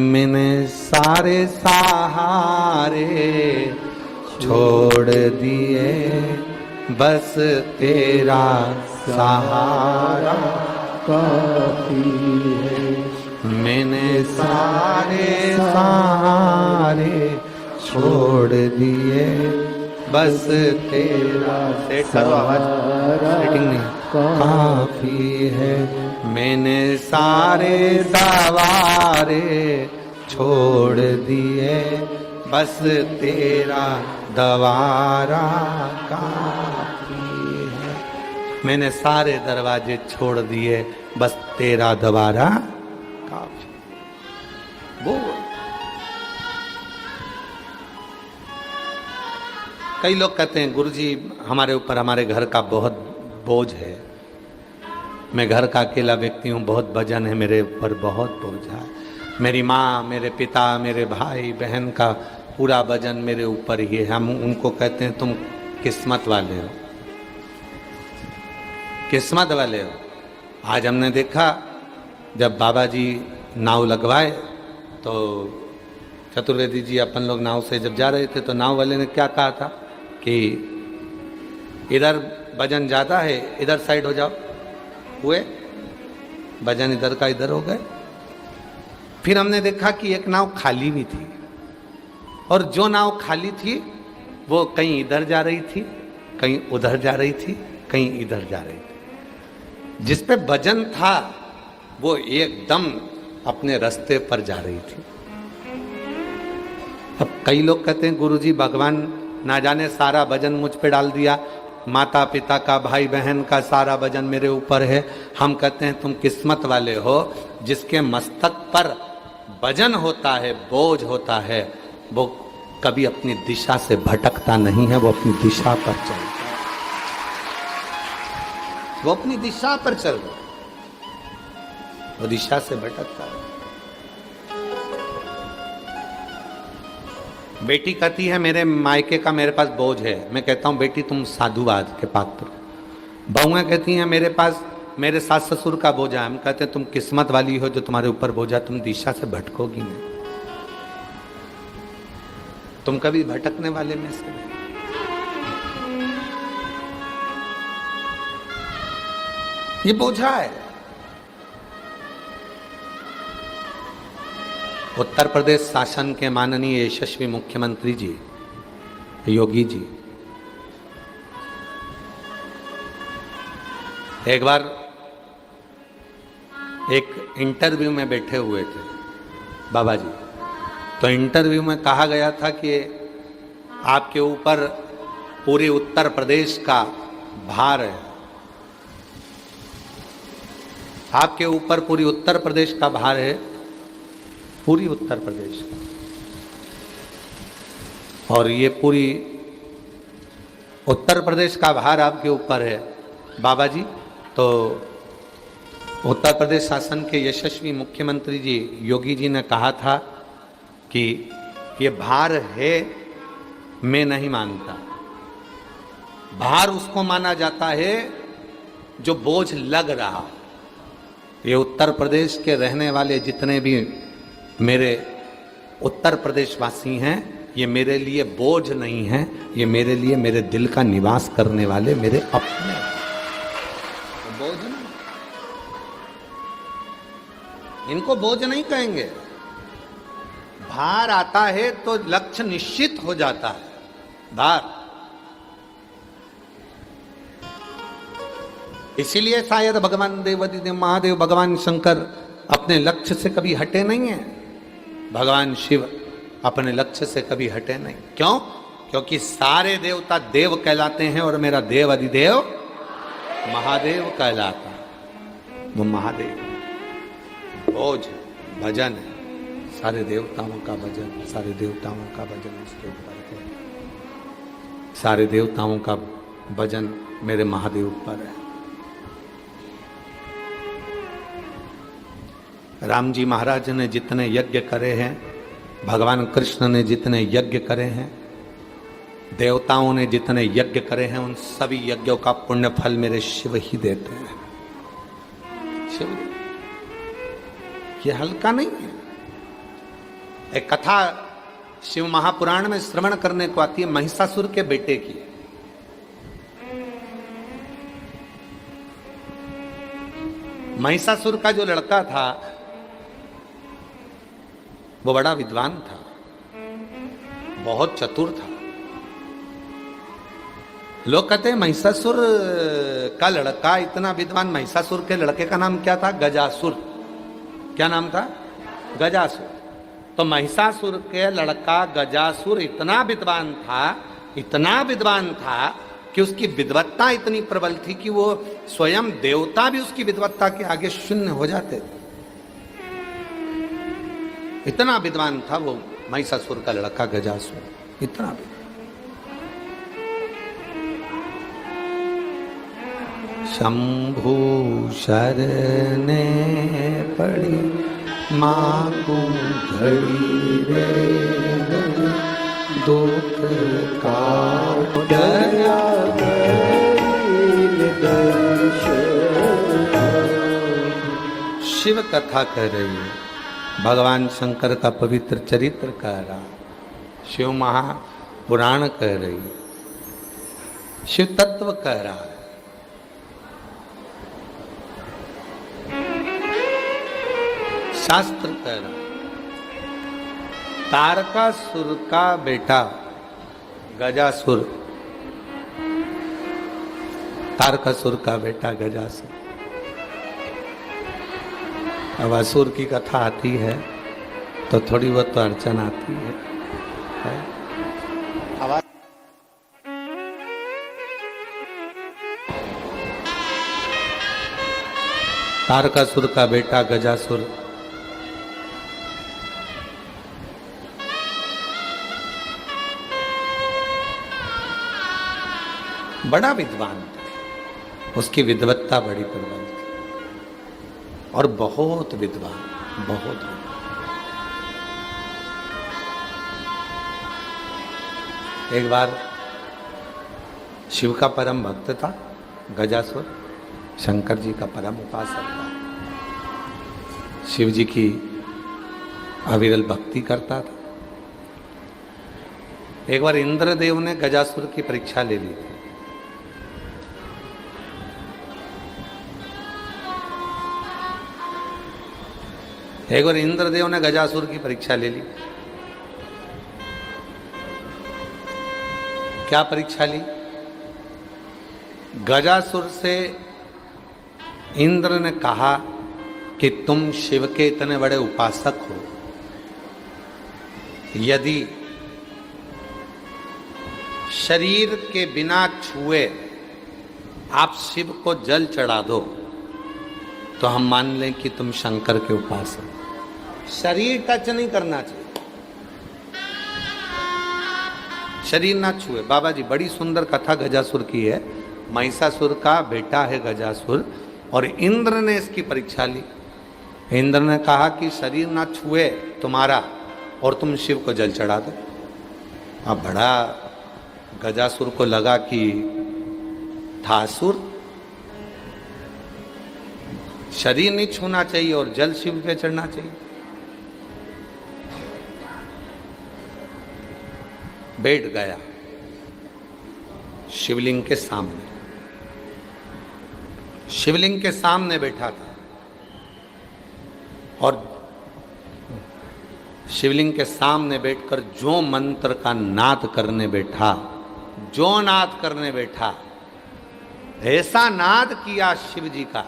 मैंने सारे सहारे छोड़ दिए, बस तेरा सहारा काफी है। मैंने सारे सहारे छोड़ दिए, बस तेरा सेटिंग नहीं काफी है। मैंने सारे सवारे छोड़ दिए, बस तेरा दवारा काफी है। मैंने सारे दरवाजे छोड़ दिए, बस तेरा दवारा काफी। बोल। कई लोग कहते हैं गुरुजी हमारे ऊपर हमारे घर का बहुत बोझ है, मैं घर का अकेला व्यक्ति हूँ, बहुत वजन है मेरे ऊपर, बहुत बोझ है। मेरी माँ, मेरे पिता, मेरे भाई बहन का पूरा वजन मेरे ऊपर ही है। हम उनको कहते हैं तुम किस्मत वाले हो, किस्मत वाले हो। आज हमने देखा जब बाबा जी नाव लगवाए तो चतुर्वेदी जी अपन लोग नाव से जब जा रहे थे तो नाव वाले ने क्या कहा था कि इधर वजन ज़्यादा है, इधर साइड हो जाओ। हुए वजन इधर का इधर हो गए। फिर हमने देखा कि एक नाव खाली भी थी और जो नाव खाली थी वो कहीं इधर जा रही थी, कहीं उधर जा रही थी, कहीं इधर जा रही थी। जिस पे वजन था वो एकदम अपने रास्ते पर जा रही थी। अब कई लोग कहते हैं गुरुजी भगवान ना जाने सारा वजन मुझ पे डाल दिया, माता पिता का, भाई बहन का सारा वजन मेरे ऊपर है। हम कहते हैं तुम किस्मत वाले हो, जिसके मस्तक पर वजन होता है, बोझ होता है, वो कभी अपनी दिशा से भटकता नहीं है, वो अपनी दिशा पर चलता है, वो अपनी दिशा पर चल रहा है, वो दिशा से भटकता है। बेटी कहती है मेरे मायके का मेरे पास बोझ है, मैं कहता हूं बेटी तुम साधुवाद के पात्र। बहुएं कहती हैं मेरे पास मेरे सास ससुर का बोझा है, हम कहते हैं तुम किस्मत वाली हो जो तुम्हारे ऊपर बोझा, तुम दिशा से भटकोगी नहीं, तुम कभी भटकने वाले में से नहीं। ये बोझा है। उत्तर प्रदेश शासन के माननीय यशस्वी मुख्यमंत्री जी योगी जी एक बार एक इंटरव्यू में बैठे हुए थे बाबा जी, तो इंटरव्यू में कहा गया था कि आपके ऊपर पूरे उत्तर प्रदेश का भार है, आपके ऊपर पूरी उत्तर प्रदेश का भार है, पूरी उत्तर प्रदेश का, और ये पूरी उत्तर प्रदेश का भार आपके ऊपर है बाबा जी। तो उत्तर प्रदेश शासन के यशस्वी मुख्यमंत्री जी योगी जी ने कहा था कि ये भार है, मैं नहीं मानता। भार उसको माना जाता है जो बोझ लग रहा। ये उत्तर प्रदेश के रहने वाले जितने भी मेरे उत्तर प्रदेश वासी हैं, ये मेरे लिए बोझ नहीं है, ये मेरे लिए मेरे दिल का निवास करने वाले मेरे अपने, बोझ नहीं, इनको बोझ नहीं कहेंगे। भार आता है तो लक्ष्य निश्चित हो जाता है। भार इसीलिए शायद भगवान देवादिदेव महादेव भगवान शंकर अपने लक्ष्य से कभी हटे नहीं है, भगवान शिव अपने लक्ष्य से कभी हटे नहीं। क्यों? क्योंकि सारे देवता देव कहलाते हैं और मेरा देव अधिदेव महादेव कहलाता है। वो महादेव बोझ भजन है, सारे देवताओं का भजन, सारे देवताओं का भजन उसके ऊपर है, सारे देवताओं का भजन मेरे महादेव पर है। राम जी महाराज ने जितने यज्ञ करे हैं, भगवान कृष्ण ने जितने यज्ञ करे हैं, देवताओं ने जितने यज्ञ करे हैं, उन सभी यज्ञों का पुण्य फल मेरे शिव ही देते हैं। शिव ये हल्का नहीं है, एक कथा शिव महापुराण में श्रवण करने को आती है महिषासुर के बेटे की। महिषासुर का जो लड़का था वो बड़ा विद्वान था, बहुत चतुर था। लोग कहते हैं महिषासुर का लड़का इतना विद्वान। महिषासुर के लड़के का नाम क्या था? गजासुर। क्या नाम था? गजासुर। तो महिषासुर के लड़का गजासुर इतना विद्वान था कि उसकी विद्वत्ता इतनी प्रबल थी कि वो स्वयं देवता भी उसकी विद्वत्ता के आगे शून्य हो जाते थे। इतना विद्वान था वो महिषासुर का लड़का गजासुर, इतना विद्वान। शंभु शरणे पड़ी माँ को घड़ी रे दुख का डरा शिव कथा कर रही है, भगवान शंकर का पवित्र चरित्र कह रहा, शिव महापुराण कह रही है, शिव तत्व कह रहा है। शास्त्र कह रहा, तारकासुर का बेटा गजासुर, तारकासुर का बेटा गजासुर। अब असुर की कथा आती है तो थोड़ी बहुत तो अड़चन आती है। तारकासुर का बेटा गजासुर बड़ा विद्वान था, उसकी विद्वत्ता बड़ी प्रबल थी और बहुत विद्वान, बहुत विद्वान। एक बार शिव का परम भक्त था गजासुर, शंकर जी का परम उपासक था, शिव जी की अविरल भक्ति करता था। एक बार इंद्रदेव ने गजासुर की परीक्षा ले ली थी। एक बार इंद्रदेव ने गजासुर की परीक्षा ले ली। क्या परीक्षा ली? गजासुर से इंद्र ने कहा कि तुम शिव के इतने बड़े उपासक हो, यदि शरीर के बिना छुए आप शिव को जल चढ़ा दो तो हम मान लें कि तुम शंकर के उपासक। शरीर टच नहीं करना चाहिए, शरीर ना छुए। बाबा जी बड़ी सुंदर कथा गजासुर की है। महिषासुर का बेटा है गजासुर और इंद्र ने इसकी परीक्षा ली। इंद्र ने कहा कि शरीर ना छुए तुम्हारा और तुम शिव को जल चढ़ा दो। अब बड़ा गजासुर को लगा कि ठासुर, शरीर नहीं छूना चाहिए और जल शिव पे चढ़ना चाहिए। बैठ गया शिवलिंग के सामने, शिवलिंग के सामने बैठा था और शिवलिंग के सामने बैठकर जो मंत्र का नाद करने बैठा, जो नाद करने बैठा, ऐसा नाद किया शिव जी का।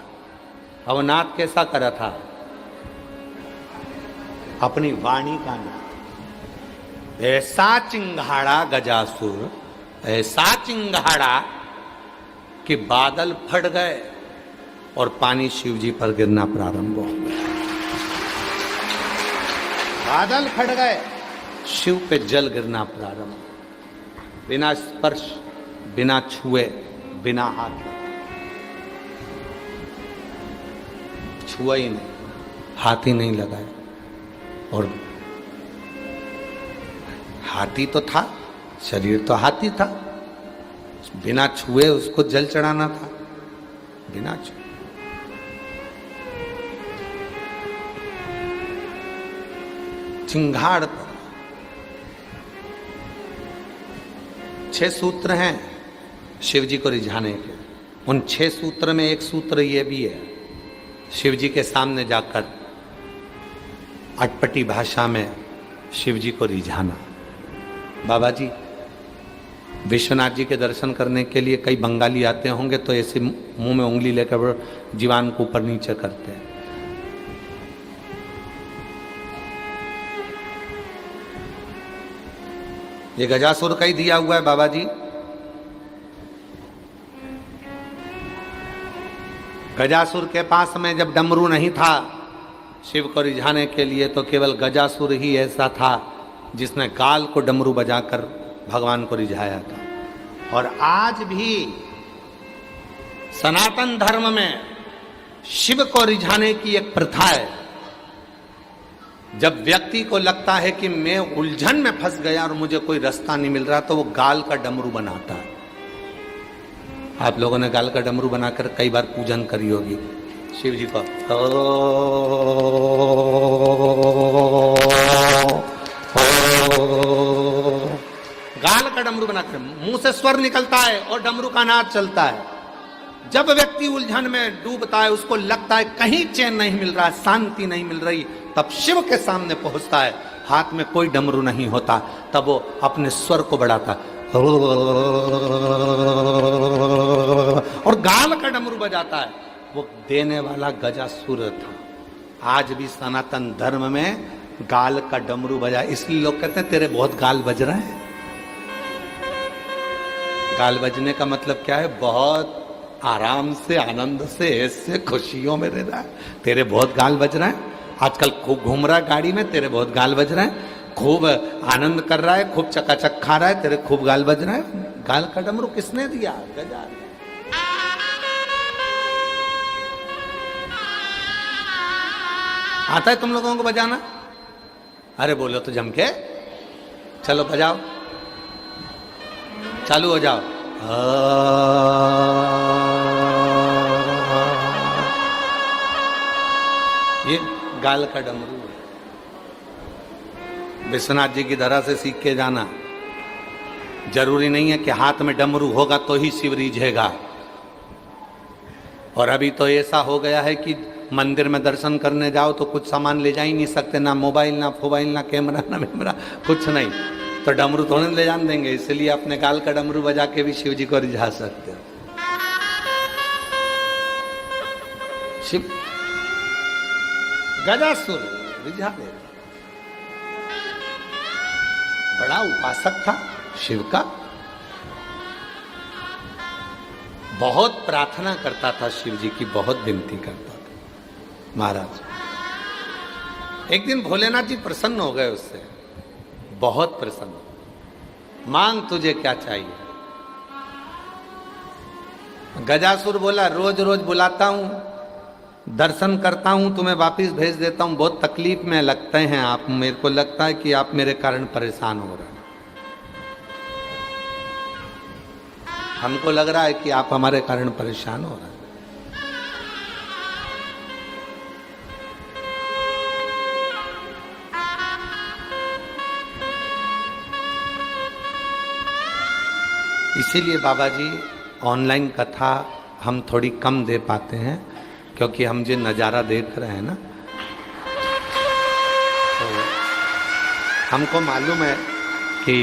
अब नाद कैसा करा था? अपनी वाणी का नाद। ऐसा चिंगाड़ा गजासुर, ऐसा चिंगाड़ा कि बादल फट गए और पानी शिव जी पर गिरना प्रारंभ हो गया। बादल फट गए, शिव पे जल गिरना प्रारंभ, बिना स्पर्श, बिना छुए, बिना हाथ, छुआ ही नहीं, हाथ ही नहीं लगाए। और हाथी तो था, शरीर तो हाथी था, बिना छुए उसको जल चढ़ाना था, बिना छुए। चिंगाड़ पर। 6 सूत्र हैं शिव जी को रिझाने के। उन 6 सूत्र में एक सूत्र ये भी है, शिव जी के सामने जाकर अटपटी भाषा में शिव जी को रिझाना। बाबा जी विश्वनाथ जी के दर्शन करने के लिए कई बंगाली आते होंगे तो ऐसे मुंह में उंगली लेकर जीवान को ऊपर नीचे करते हैं। ये गजासुर का ही दिया हुआ है बाबा जी। गजासुर के पास में जब डमरू नहीं था शिव को रिझाने के लिए, तो केवल गजासुर ही ऐसा था जिसने गाल को डमरू बजाकर भगवान को रिझाया था। और आज भी सनातन धर्म में शिव को रिझाने की एक प्रथा है। जब व्यक्ति को लगता है कि मैं उलझन में फंस गया और मुझे कोई रास्ता नहीं मिल रहा, तो वो गाल का डमरू बनाता है। आप लोगों ने गाल का डमरू बनाकर कई बार पूजन करी होगी शिव जी को। गाल का डमरू बनाकर मुंह से स्वर निकलता है और डमरू का नाद चलता है। जब व्यक्ति उलझन में डूबता है, उसको लगता है कहीं चैन नहीं मिल रहा, शांति नहीं मिल रही, तब शिव के सामने पहुंचता है। हाथ में कोई डमरू नहीं होता, तब वो अपने स्वर को बढ़ाता और गाल का डमरू बजाता है। वो देने वाला गजासुर था। आज भी सनातन धर्म में गाल का डमरू बजा, इसलिए लोग कहते हैं तेरे बहुत गाल बज रहे हैं। गाल बजने का मतलब क्या है? बहुत आराम से, आनंद से, ऐसे खुशियों में रह रहा है, तेरे बहुत गाल बज रहा है। आजकल खूब घूम रहा है गाड़ी में, तेरे बहुत गाल बज रहा है। खूब आनंद कर रहा है, खूब चकाचक खा रहा है, तेरे खूब गाल बज रहा है। गाल का डमरू किसने दिया? गजा। आता है तुम लोगों को बजाना? अरे बोलो तो जम के, चलो बजाओ, चालू हो जाओ। ये गाल का डमरू है। विश्वनाथ जी की धरा से सीख के जाना। जरूरी नहीं है कि हाथ में डमरू होगा तो ही शिव रिझेगा। और अभी तो ऐसा हो गया है कि मंदिर में दर्शन करने जाओ तो कुछ सामान ले जा ही नहीं सकते, ना मोबाइल, ना फोबाइल, ना कैमरा, ना मेमरा, कुछ नहीं। तो डमरू थोड़े ले जान देंगे, इसलिए अपने गाल का डमरू बजा के भी शिव जी को रिझा सकते हो। शिव गजासुर रिझा दे, बड़ा उपासक था शिव का, बहुत प्रार्थना करता था शिव जी की, बहुत विनती करता था। महाराज एक दिन भोलेनाथ जी प्रसन्न हो गए उससे, बहुत प्रसन्न। मांग तुझे क्या चाहिए? गजासुर बोला, रोज रोज बुलाता हूं, दर्शन करता हूं, तुम्हें वापिस भेज देता हूं, बहुत तकलीफ में लगते हैं आप, मेरे को लगता है कि आप मेरे कारण परेशान हो रहे हैं। हमको लग रहा है कि आप हमारे कारण परेशान हो रहे हैं। इसीलिए बाबा जी ऑनलाइन कथा हम थोड़ी कम दे पाते हैं, क्योंकि हम जो नज़ारा देख रहे हैं ना, तो हमको मालूम है कि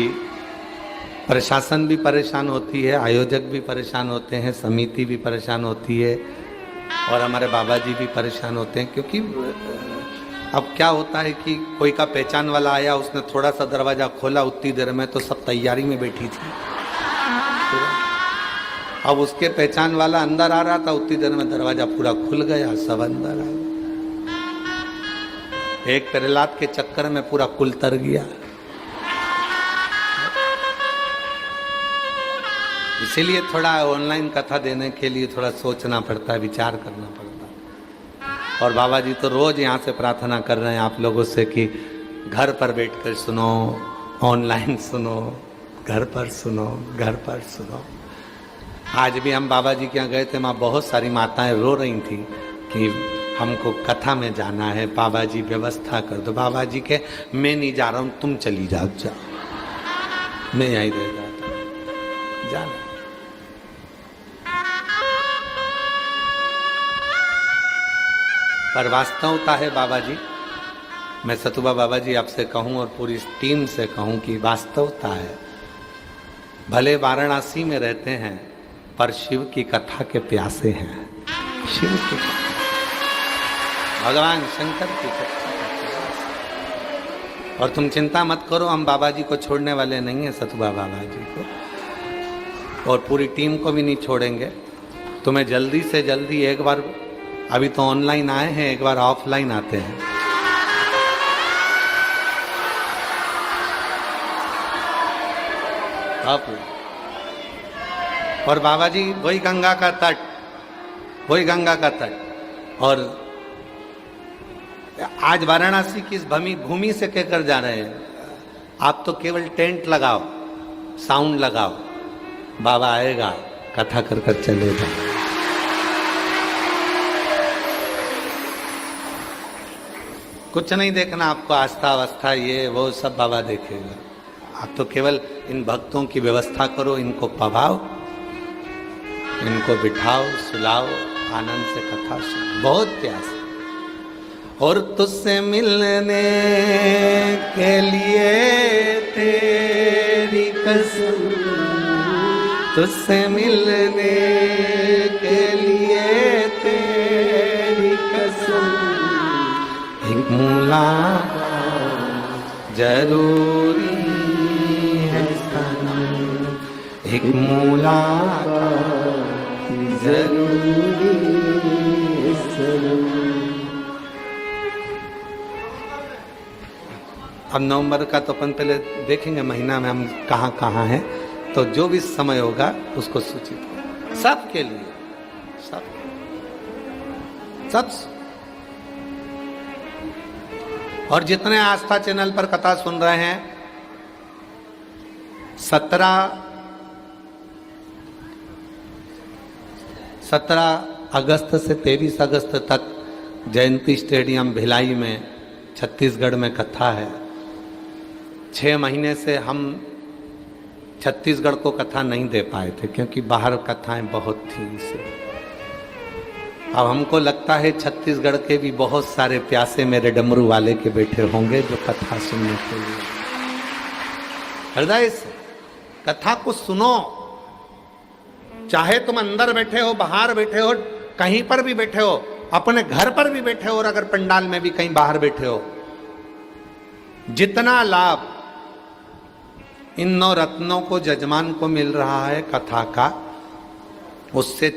प्रशासन भी परेशान होती है, आयोजक भी परेशान होते हैं, समिति भी परेशान होती है, और हमारे बाबा जी भी परेशान होते हैं। क्योंकि अब क्या होता है कि कोई का पहचान वाला आया, उसने थोड़ा सा दरवाज़ा खोला, उतनी देर में तो सब तैयारी में बैठी थी। अब उसके पहचान वाला अंदर आ रहा था, उतनी देर में दरवाजा पूरा खुल गया, सब अंदर आ गया। एक प्रहलाद के चक्कर में पूरा कुल तर गया। इसीलिए थोड़ा ऑनलाइन कथा देने के लिए थोड़ा सोचना पड़ता है, विचार करना पड़ता है। और बाबा जी तो रोज यहाँ से प्रार्थना कर रहे हैं आप लोगों से कि घर पर बैठकर सुनो, ऑनलाइन सुनो, घर पर सुनो, घर पर सुनो। आज भी हम बाबा जी के यहाँ गए थे, वहाँ बहुत सारी माताएं रो रही थी कि हमको कथा में जाना है, बाबा जी व्यवस्था कर दो। बाबा जी के मैं नहीं जा रहा हूं, तुम चली जाओ, मैं यहीं रह जाता हूं, जाना। पर वास्तवता है बाबा जी, मैं सतुबा बाबा जी आपसे कहूं और पूरी टीम से कहूं कि वास्तवता है, भले वाराणसी में रहते हैं पर शिव की कथा के प्यासे हैं। शिव की भगवान शंकर की कथा, और तुम चिंता मत करो, हम बाबा जी को छोड़ने वाले नहीं हैं, सतुबा बाबा जी को और पूरी टीम को भी नहीं छोड़ेंगे। तुम्हें जल्दी से जल्दी एक बार, अभी तो ऑनलाइन आए हैं, एक बार ऑफलाइन आते हैं। और बाबा जी वही गंगा का तट, वही गंगा का तट। और आज वाराणसी की इस भूमि से कहकर जा रहे हैं, आप तो केवल टेंट लगाओ, साउंड लगाओ, बाबा आएगा, कथा कर कर चलेगा। कुछ नहीं देखना आपको, आस्था अवस्था ये वो सब बाबा देखेगा। आप तो केवल इन भक्तों की व्यवस्था करो, इनको पवाओ, इनको बिठाओ, सुलाओ, आनंद से कथा सुनो, बहुत प्यास। और तुझसे मिलने के लिए तेरी कसम, तुझसे मिलने के लिए तेरी कसम, एक मुलाकात जरूरी है सनम, एक मुलाकात जरूरी है सनम। अब नवंबर का तो अपन पहले देखेंगे महीना में हम कहाँ कहाँ हैं, तो जो भी समय होगा उसको सूचित करें सबके लिए, सब। और जितने आस्था चैनल पर कथा सुन रहे हैं, 17 अगस्त से 23 अगस्त तक जयंती स्टेडियम भिलाई में छत्तीसगढ़ में कथा है। 6 महीने से हम छत्तीसगढ़ को कथा नहीं दे पाए थे क्योंकि बाहर कथाएं बहुत थी इसे। अब हमको लगता है छत्तीसगढ़ के भी बहुत सारे प्यासे मेरे डमरू वाले के बैठे होंगे जो कथा सुनने के लिए। हृदय से कथा को सुनो, चाहे तुम अंदर बैठे हो, बाहर बैठे हो, कहीं पर भी बैठे हो, अपने घर पर भी बैठे हो और अगर पंडाल में भी कहीं बाहर बैठे हो, जितना लाभ इन 9 रत्नों को जजमान को मिल रहा है कथा का, उससे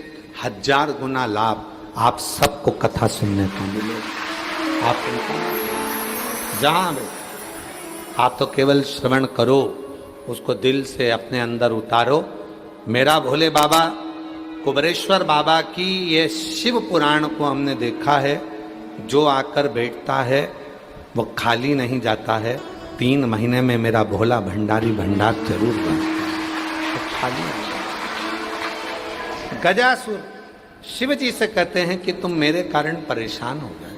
1000 गुना लाभ आप सबको कथा सुनने को मिलेगा। आप जहां बैठे आप तो केवल श्रवण करो, उसको दिल से अपने अंदर उतारो। मेरा भोले बाबा कुबरेश्वर बाबा की ये शिव पुराण को हमने देखा है, जो आकर बैठता है वो खाली नहीं जाता है। 3 महीने में मेरा भोला भंडारी भंडार जरूर बनता है, खाली। गजासुर शिव जी से कहते हैं कि तुम मेरे कारण परेशान हो गए,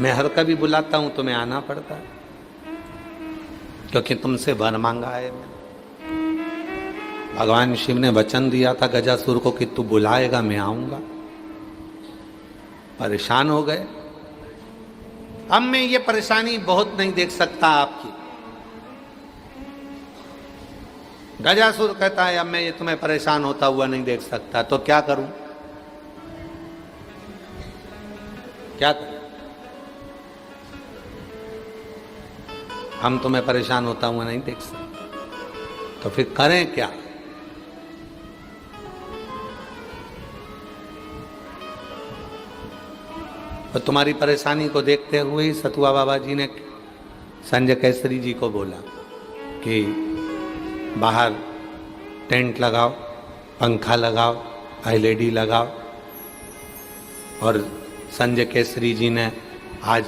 मैं हर कभी बुलाता हूं तुम्हें आना पड़ता है क्योंकि तुमसे वर मांगा है। भगवान शिव ने वचन दिया था गजासुर को कि तू बुलाएगा मैं आऊंगा, परेशान हो गए। अब मैं ये परेशानी बहुत नहीं देख सकता आपकी। गजासुर कहता है अब मैं ये तुम्हें परेशान होता हुआ नहीं देख सकता, तो क्या करूं, क्या करूं? हम तुम्हें परेशान होता हुआ नहीं देख सकते, तो फिर करें क्या? तो तुम्हारी परेशानी को देखते हुए ही सतुआ बाबा जी ने संजय केसरी जी को बोला कि बाहर टेंट लगाओ, पंखा लगाओ, LED लगाओ। और संजय केसरी जी ने आज,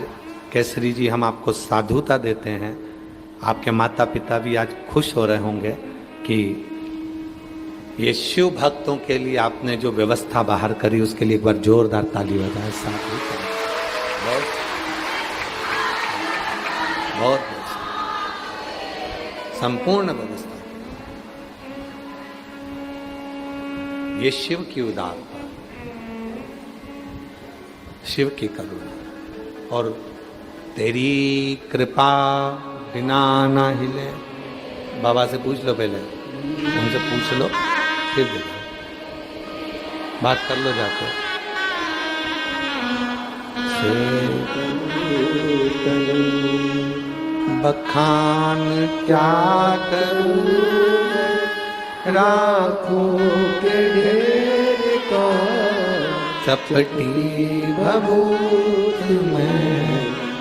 केसरी जी हम आपको साधुता देते हैं, आपके माता पिता भी आज खुश हो रहे होंगे कि ये शिव भक्तों के लिए आपने जो व्यवस्था बाहर करी उसके लिए एक बार जोरदार ताली बजाए साथ ही। बहुत बहुत संपूर्ण व्यवस्था, ये शिव की उदारता, शिव की करुणा। और तेरी कृपा बिना ना हिले, बाबा से पूछ लो, पहले उनसे पूछ लो फिर देखो, बात कर लो जाके। बखान क्या करूं, राखों के ढेर को चपटी भभूत में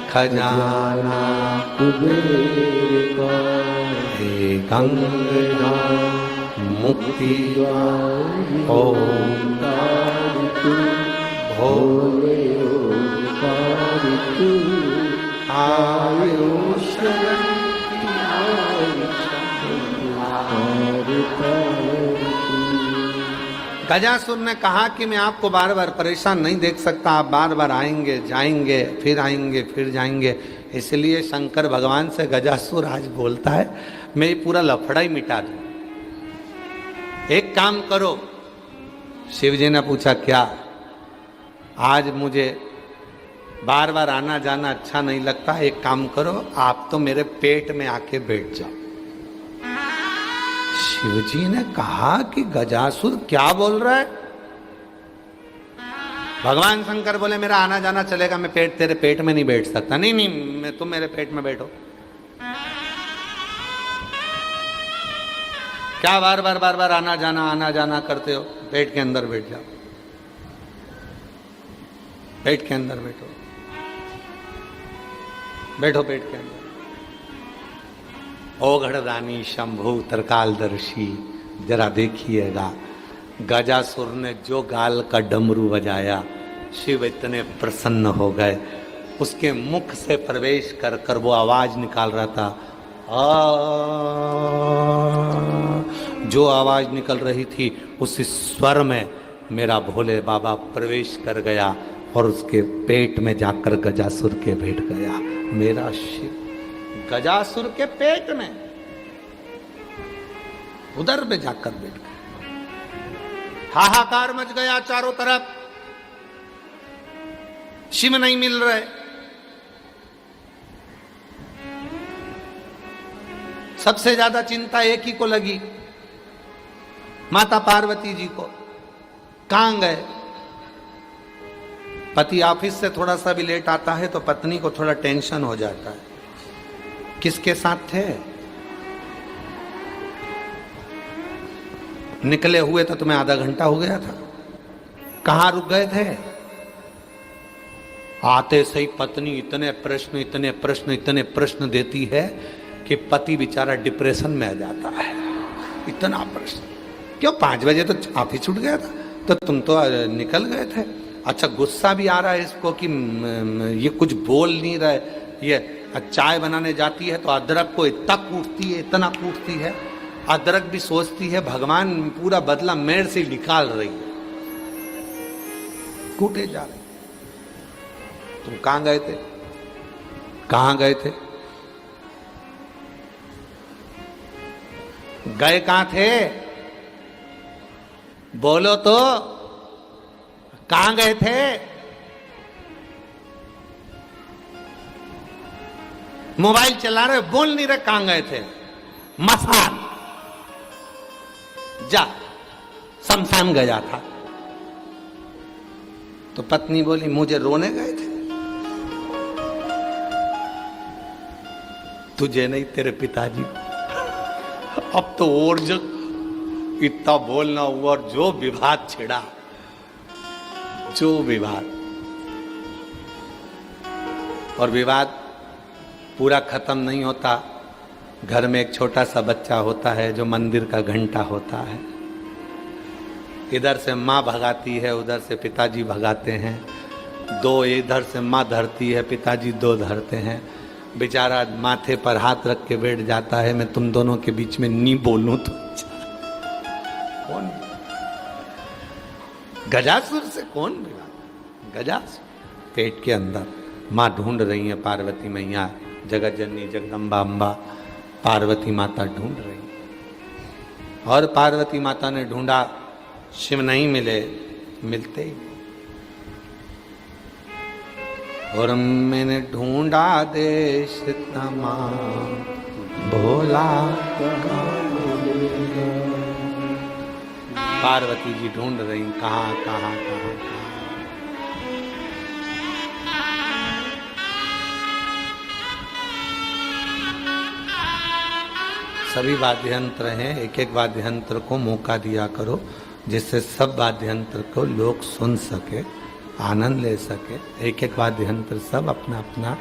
खजाना कुबेर को हे गंगा मुक्ति ओंकार तू, भोले ओंकार तू, आयुष गजासुर ने कहा कि मैं आपको बार बार परेशान नहीं देख सकता, आप बार बार आएंगे जाएंगे फिर जाएंगे। इसलिए शंकर भगवान से गजासुर आज बोलता है मैं ये पूरा लफड़ा ही मिटा दूं, एक काम करो। शिव जी ने पूछा क्या? आज मुझे बार बार आना जाना अच्छा नहीं लगता, एक काम करो, आप तो मेरे पेट में आके बैठ जाओ। शिवजी ने कहा कि गजासुर क्या बोल रहा है? भगवान शंकर बोले मेरा आना जाना चलेगा, मैं तेरे पेट में नहीं बैठ सकता। नहीं, तुम मेरे पेट में बैठो। क्या बार बार आना जाना करते हो? पेट के अंदर बैठ जाओ, पेट के अंदर बैठो पेट के अंदर। ओघड़दानी शंभु तरकालदर्शी, जरा देखिएगा गजासुर ने जो गाल का डमरू बजाया, शिव इतने प्रसन्न हो गए। उसके मुख से प्रवेश कर कर वो आवाज निकाल रहा था, जो आवाज निकल रही थी उस स्वर में मेरा भोले बाबा प्रवेश कर गया और उसके पेट में जाकर गजासुर के बैठ गया। मेरा शिव गजासुर के पेट में उधर में जाकर बैठ गया। हाहाकार मच गया चारों तरफ, शिव नहीं मिल रहे। सबसे ज्यादा चिंता एक ही को लगी, माता पार्वती जी को। कहां गए? पति ऑफिस से थोड़ा सा भी लेट आता है तो पत्नी को थोड़ा टेंशन हो जाता है। किसके साथ थे? निकले हुए तो तुम्हें आधा घंटा हो गया था, कहां रुक गए थे? आते सही पत्नी इतने प्रश्न देती है कि पति बेचारा डिप्रेशन में आ जाता है। इतना प्रश्न क्यों? 5 बजे तो ऑफिस छूट गया था, तो तुम तो निकल गए थे। अच्छा, गुस्सा भी आ रहा है इसको कि ये कुछ बोल नहीं रहा है। ये चाय बनाने जाती है तो अदरक को इतना कूटती है। अदरक भी सोचती है भगवान पूरा बदला मेरे से निकाल रही है, कूटे जा रहे। तुम कहां गए थे? गए कहां थे? बोलो तो, कहां गए थे? मोबाइल चला रहे, बोल नहीं रहे, कहां गए थे? मसान, जा, शमशान गया था। तो पत्नी बोली मुझे रोने गए थे। तुझे नहीं, तेरे पिताजी। अब तो और जो इतना बोलना हुआ और जो विवाद छिड़ा, जो विवाद, और विवाद पूरा खत्म नहीं होता। घर में एक छोटा सा बच्चा होता है जो मंदिर का घंटा होता है। इधर से माँ भगाती है, उधर से पिताजी भगाते हैं। 2 इधर से माँ धरती है, पिताजी 2 धरते हैं। बेचारा माथे पर हाथ रख के बैठ जाता है, मैं तुम दोनों के बीच में नहीं बोलूं तो। कौन? गजासुर से कौन मिला? गजासुर पेट के अंदर माँ ढूंढ रही है, पार्वती मैया, जगत जननी जगदम्बा अम्बा पार्वती माता ढूंढ रही है। और पार्वती माता ने ढूंढा, शिव नहीं मिले, मिलते ही। और मैंने ढूंढा देश तमाम, भोला पार्वती जी ढूंढ रही, कहाँ कहाँ कहाँ कहाँ। सभी वाद्य यंत्र हैं, एक एक वाद्य यंत्र को मौका दिया करो, जिससे सब वाद्य यंत्र को लोग सुन सके, आनंद ले सके। एक एक वाद्य यंत्र सब अपना अपना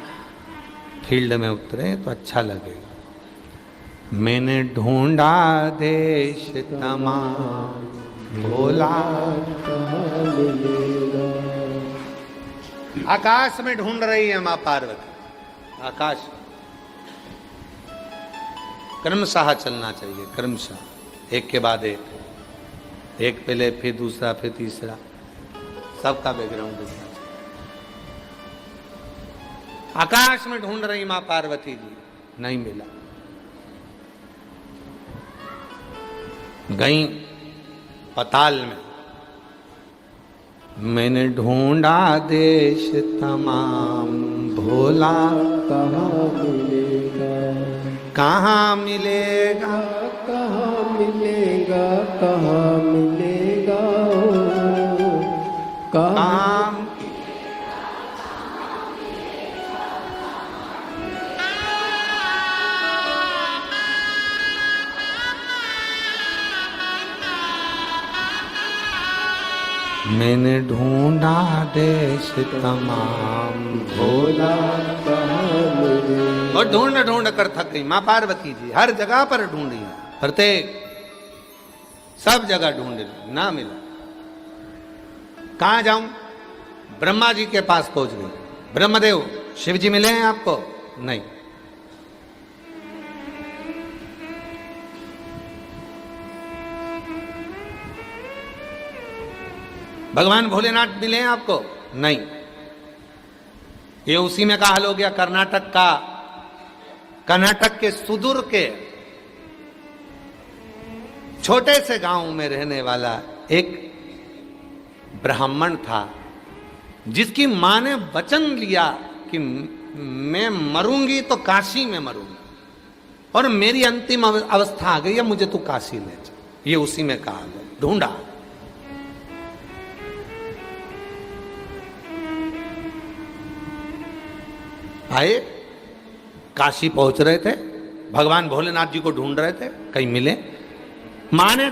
फील्ड में उतरे तो अच्छा लगेगा। मैंने ढूंढा देश तमाम, भोला आकाश में ढूंढ रही है मां पार्वती। आकाश क्रमशः चलना चाहिए, क्रमशः, एक के बाद एक, एक पहले फिर दूसरा फिर तीसरा, सबका बैकग्राउंड देखना चाहिए। आकाश में ढूंढ रही मां पार्वती जी, नहीं मिला। गई पताल में, मैंने ढूंढा देश तमाम, भोला कहाँ मिलेगा, कहाँ मिलेगा, कहाँ मिलेगा, कहाँ मिलेगा, कहाँ मैंने ढूंढा देश तमाम, भोला कहाँ मिलेगा। और ढूंढ ढूंढ कर थक गई मां पार्वती जी, हर जगह पर ढूंढी, प्रत्येक सब जगह ढूंढ ली, ना मिला। कहां जाऊं? ब्रह्मा जी के पास पहुंच गई। ब्रह्मदेव, शिव जी मिले हैं आपको? नहीं। भगवान भोलेनाथ मिले हैं आपको? नहीं। ये उसी में का हाल हो गया कर्नाटक का। कर्नाटक के सुदूर के छोटे से गांव में रहने वाला एक ब्राह्मण था, जिसकी मां ने वचन लिया कि मैं मरूंगी तो काशी में मरूंगी, और मेरी अंतिम अवस्था आ गई है, मुझे तू काशी ले जा। ये उसी में कहा है, ढूंढा। आए, काशी पहुंच रहे थे, भगवान भोलेनाथ जी को ढूंढ रहे थे, कहीं मिले। मां ने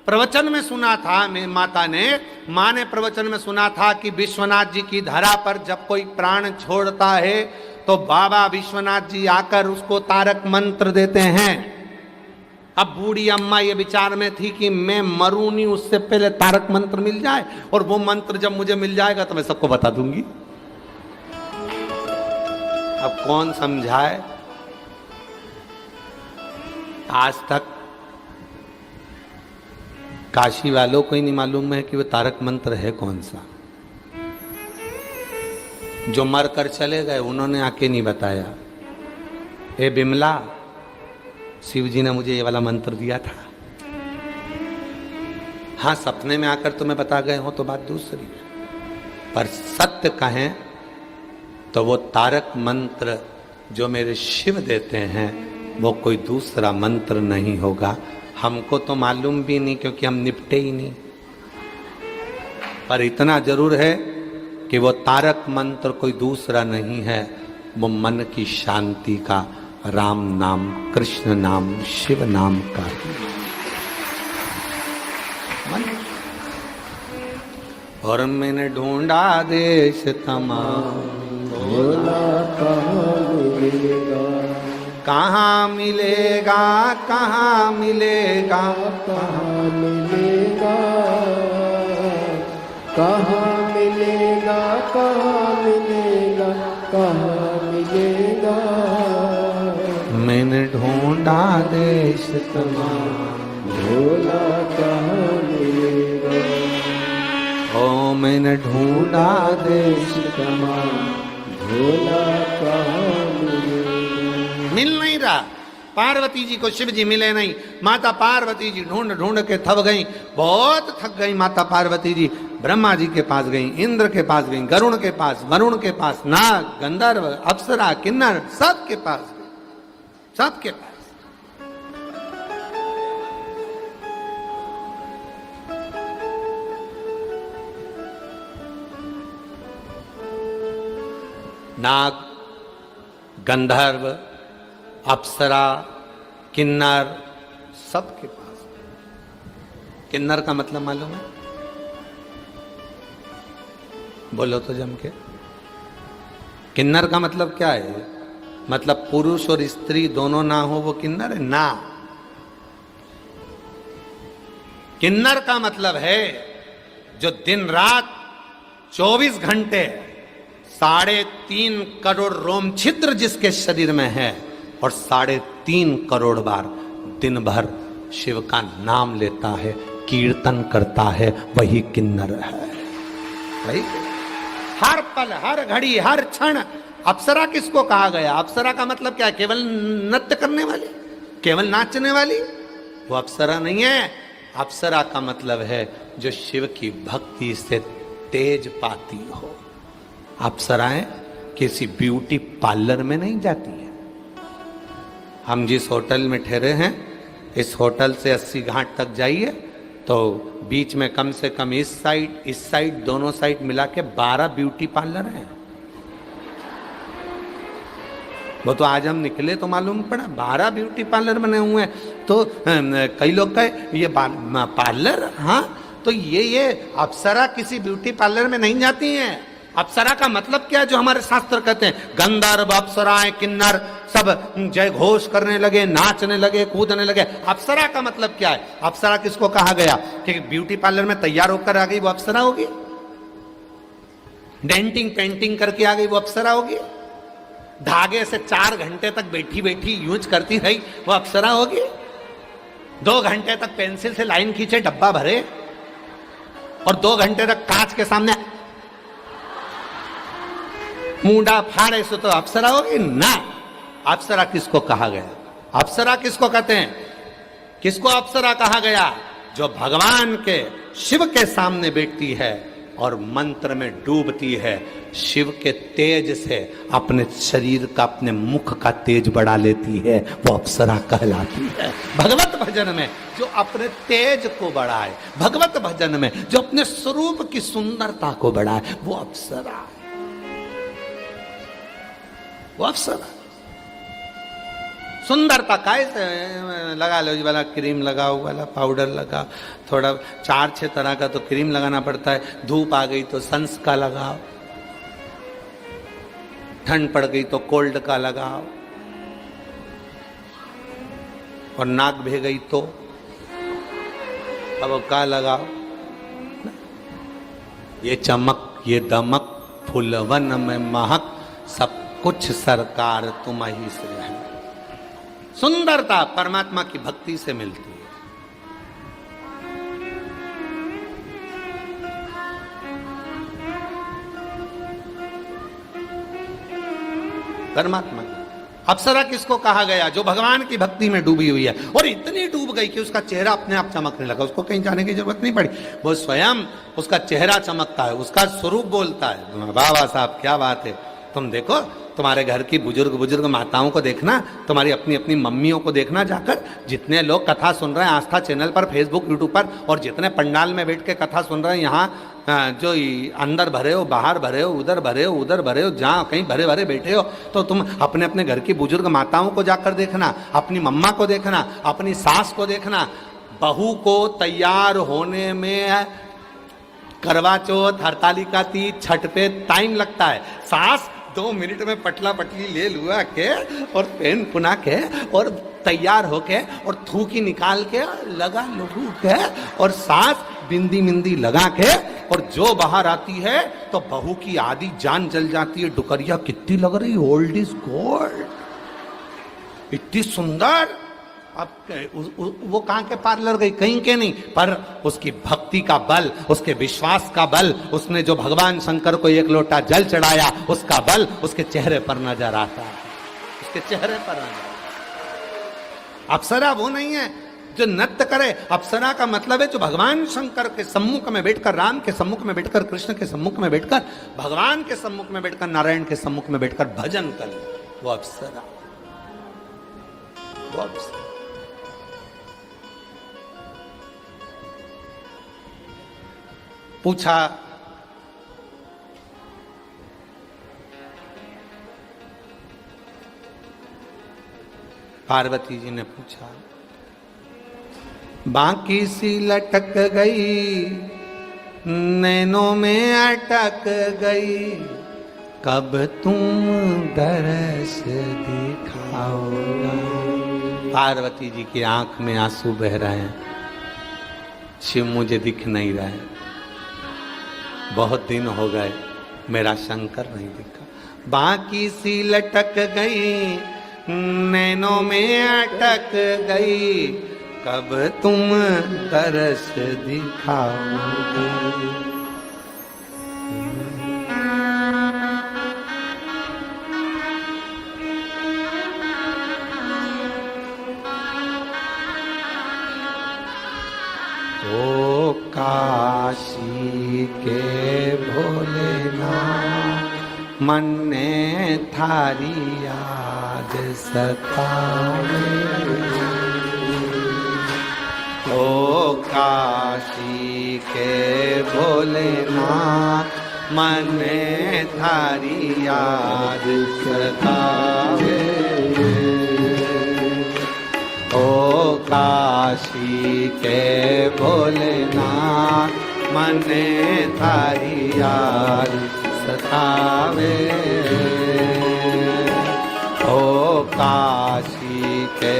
प्रवचन में सुना था, माता ने, मां ने प्रवचन में सुना था कि विश्वनाथ जी की धरा पर जब कोई प्राण छोड़ता है तो बाबा विश्वनाथ जी आकर उसको तारक मंत्र देते हैं। अब बूढ़ी अम्मा ये विचार में थी कि मैं मरूं नहीं, उससे पहले तारक मंत्र मिल जाए, और वो मंत्र जब मुझे मिल जाएगा तो मैं सबको बता दूंगी। अब कौन समझाए? आज तक काशी वालों को ही नहीं मालूम है कि वो तारक मंत्र है कौन सा। जो मर कर चले गए उन्होंने आके नहीं बताया, ए बिमला, शिव जी ने मुझे ये वाला मंत्र दिया था। हाँ, सपने में आकर तुम्हें बता गए हो तो बात दूसरी है, पर सत्य कहें तो वो तारक मंत्र जो मेरे शिव देते हैं वो कोई दूसरा मंत्र नहीं होगा। हमको तो मालूम भी नहीं, क्योंकि हम निपटे ही नहीं, पर इतना जरूर है कि वो तारक मंत्र कोई दूसरा नहीं है, वो मन की शांति का राम नाम, कृष्ण नाम, शिव नाम का मंत्र। और मैंने ढूंढा देश तमाम, भोला कहाँ मिलेगा, कहाँ मिलेगा, कहाँ मिलेगा, कहाँ मिलेगा, कहाँ मिलेगा, कहाँ मिलेगा, कहाँ मिलेगा। मैंने ढूंढा देश तमाम, भोला कहाँ मिलेगा। ओ मैंने ढूंढा देश तमाम भोला कहाँ मिलेगा। मिल नहीं रहा। पार्वती जी को शिव जी मिले नहीं। माता पार्वती जी ढूंढ ढूंढ के थक गई, बहुत थक गई माता पार्वती जी। ब्रह्मा जी के पास गई, इंद्र के पास गई, गरुण के पास, वरुण के पास, नाग, गंधर्व, अप्सरा, किन्नर, सबके पास गई, सबके पास। नाग, गंधर्व, अप्सरा, किन्नर, सबके पास। किन्नर का मतलब मालूम है? बोलो तो जम के। किन्नर का मतलब क्या है? मतलब पुरुष और स्त्री दोनों ना हो वो किन्नर है ना। किन्नर का मतलब है जो दिन रात 24 घंटे 3.5 करोड़ रोम छिद्र जिसके शरीर में है और 3.5 करोड़ बार दिन भर शिव का नाम लेता है, कीर्तन करता है, वही किन्नर है। वही हर पल, हर घड़ी, हर क्षण। अप्सरा किसको कहा गया? अप्सरा का मतलब क्या है? केवल नृत्य करने वाली, केवल नाचने वाली, वो अप्सरा नहीं है। अप्सरा का मतलब है जो शिव की भक्ति से तेज पाती हो। अप्सराएं किसी ब्यूटी पार्लर में नहीं जाती हैं। हम जिस होटल में ठहरे हैं, इस होटल से 80 घाट तक जाइए तो बीच में कम से कम इस साइड दोनों साइड मिला के 12 ब्यूटी पार्लर हैं। वो तो आज हम निकले तो मालूम पड़ा 12 ब्यूटी पार्लर बने हुए हैं। तो कई लोग कहे ये पार्लर, हाँ तो ये अप्सरा किसी ब्यूटी पार्लर में नहीं जाती हैं। अप्सरा का मतलब क्या है जो हमारे शास्त्र कहते हैं? गंधर्व, अप्सराएं, किन्नर सब जय घोष करने लगे, नाचने लगे, कूदने लगे। अप्सरा का मतलब क्या है? अप्सरा किसको कहा गया? कि ब्यूटी पार्लर में तैयार होकर आ गई वो अप्सरा होगी? डेंटिंग पेंटिंग करके आ गई वो अप्सरा होगी? धागे से 4 घंटे तक बैठी बैठी यूज करती रही वो अप्सरा होगी? 2 घंटे तक पेंसिल से लाइन खींचे, डब्बा भरे और 2 घंटे तक कांच के सामने मुंडा फाड़े से तो अप्सरा होगी ना। अप्सरा किसको कहा गया? अप्सरा किसको कहते हैं? किसको अप्सरा कहा गया? जो भगवान के शिव के सामने बैठती है और मंत्र में डूबती है, शिव के तेज से अपने शरीर का, अपने मुख का तेज बढ़ा लेती है, वो अप्सरा कहलाती है। भगवत भजन में जो अपने तेज को बढ़ाए, भगवत भजन में जो अपने स्वरूप की सुंदरता को बढ़ाए, वो अप्सरा है, वो अप्सरा। सुंदरता कैसे लगा लो जी, वाला क्रीम लगाओ, वाला पाउडर लगाओ, थोड़ा 4-6 तरह का तो क्रीम लगाना पड़ता है। धूप आ गई तो सन्स का लगाओ, ठंड पड़ गई तो कोल्ड का लगाओ, और नाक भे गई तो अब का लगाओ। ये चमक, ये दमक, फुलवन में महक, सब कुछ सरकार तुम ही से है। सुंदरता परमात्मा की भक्ति से मिलती है। परमात्मा। अप्सरा किसको कहा गया? जो भगवान की भक्ति में डूबी हुई है, और इतनी डूब गई कि उसका चेहरा अपने आप चमकने लगा, उसको कहीं जाने की जरूरत नहीं पड़ी, वो स्वयं उसका चेहरा चमकता है, उसका स्वरूप बोलता है। वाह वाह साहब, क्या बात है। तुम देखो, तुम्हारे घर की बुजुर्ग माताओं को देखना, तुम्हारी अपनी अपनी मम्मियों को देखना जाकर, जितने लोग कथा सुन रहे हैं आस्था चैनल पर, फेसबुक, यूट्यूब पर, और जितने पंडाल में बैठ के कथा सुन रहे हैं, यहाँ जो अंदर भरे हो, बाहर भरे हो, उधर भरे हो, उधर भरे हो, जहाँ कहीं भरे भरे बैठे हो, तो तुम अपने अपने घर की बुजुर्ग माताओं को जाकर देखना, अपनी मम्मा को देखना, अपनी सास को देखना। बहू को तैयार होने में करवा चौथ, हरतालिका तीज, छठ पे टाइम लगता है। सास 2 मिनट में पटला पटली ले लुआ के और पेन पुना के और तैयार होके और थूकी निकाल के लगा लुगू के और सास बिंदी मिंदी लगा के, और जो बाहर आती है तो बहू की आधी जान जल जाती है। डुकरिया कितनी लग रही, ओल्ड इज गोल्ड, इतनी सुंदर, अब वो कहाँ के पार्लर गई, कहीं के नहीं, पर उसकी भक्ति का बल, उसके विश्वास का बल, उसने जो भगवान शंकर को एक लोटा जल चढ़ाया, उसका बल उसके चेहरे पर नजर आता है, उसके चेहरे पर नजर। अप्सरा वो नहीं है जो नृत्य करे, अप्सरा का मतलब है जो भगवान शंकर के सम्मुख में बैठकर, राम के सम्मुख में बैठकर, कृष्ण के सम्मुख में बैठकर, भगवान के सम्मुख में बैठकर, नारायण के सम्मुख में बैठकर भजन कर, वो अप्सरा, वो अप्सरा। पूछा पार्वती जी ने पूछा, बाकी सी लटक गई, नैनों में अटक गई, कब तुम दरस दिखाओगा। पार्वती जी की आंख में आंसू बह रहे हैं, शिव मुझे दिख नहीं रहे, बहुत दिन हो गए मेरा शंकर नहीं दिखा। बाकी सी लटक गई, नैनों में अटक गई, कब तुम तरस दिखाओगे। ओ काशी के भोलेनाथ, मन ने थारी याद सतावे। ओ काशी के भोलेनाथ, मन ने थारी याद सतावे। ओ काशी के भोलेनाथ, मन ने थारी याद सतावे। ओ काशी के